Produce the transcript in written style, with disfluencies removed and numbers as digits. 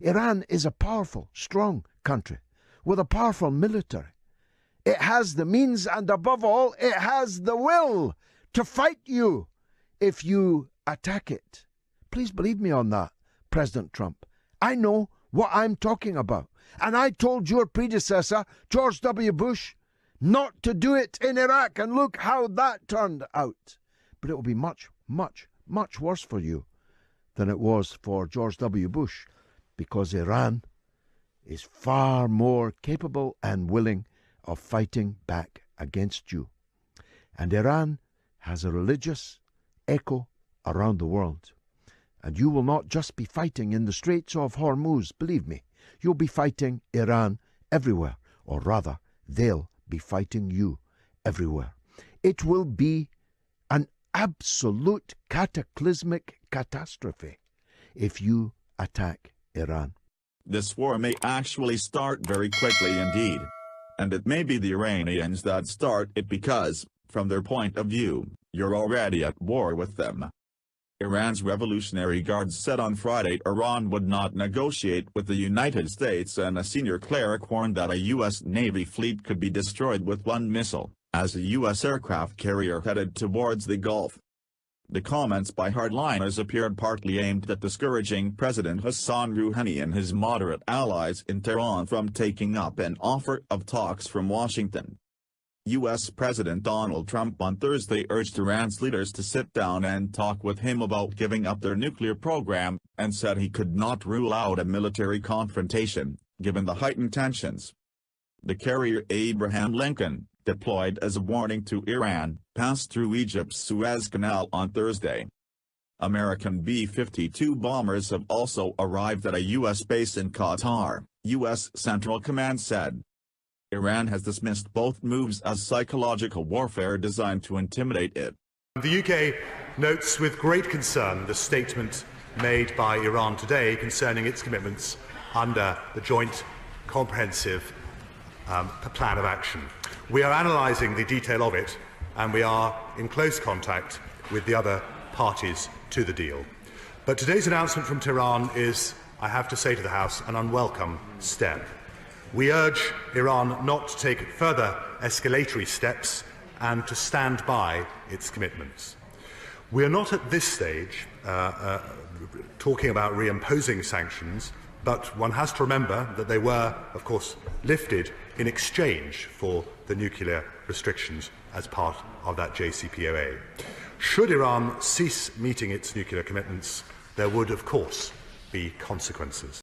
Iran is a powerful, strong country with a powerful military. It has the means, and above all, it has the will to fight you if you attack it. Please believe me on that, President Trump. I know what I'm talking about. And I told your predecessor, George W. Bush, not to do it in Iraq. And look how that turned out. But it will be much, much, much worse for you than it was for George W. Bush, because Iran is far more capable and willing of fighting back against you. And Iran has a religious echo around the world. And you will not just be fighting in the Straits of Hormuz, believe me. You'll be fighting Iran everywhere, or rather, they'll be fighting you everywhere. It will be an absolute cataclysmic catastrophe if you attack Iran. This war may actually start very quickly indeed. And it may be the Iranians that start it because, from their point of view, you're already at war with them. Iran's Revolutionary Guards said on Friday Iran would not negotiate with the United States, and a senior cleric warned that a U.S. Navy fleet could be destroyed with one missile, as a U.S. aircraft carrier headed towards the Gulf. The comments by hardliners appeared partly aimed at discouraging President Hassan Rouhani and his moderate allies in Tehran from taking up an offer of talks from Washington. U.S. President Donald Trump on Thursday urged Iran's leaders to sit down and talk with him about giving up their nuclear program, and said he could not rule out a military confrontation, given the heightened tensions. The carrier Abraham Lincoln, deployed as a warning to Iran, passed through Egypt's Suez Canal on Thursday. American B-52 bombers have also arrived at a U.S. base in Qatar, U.S. Central Command said. Iran has dismissed both moves as psychological warfare designed to intimidate it. The UK notes with great concern the statement made by Iran today concerning its commitments under the Joint Comprehensive Plan of Action. We are analysing the detail of it, and we are in close contact with the other parties to the deal. But today's announcement from Tehran is, I have to say to the House, an unwelcome step. We urge Iran not to take further escalatory steps and to stand by its commitments. We are not at this stage talking about reimposing sanctions, but one has to remember that they were, of course, lifted in exchange for the nuclear restrictions as part of that JCPOA. Should Iran cease meeting its nuclear commitments, there would, of course, be consequences.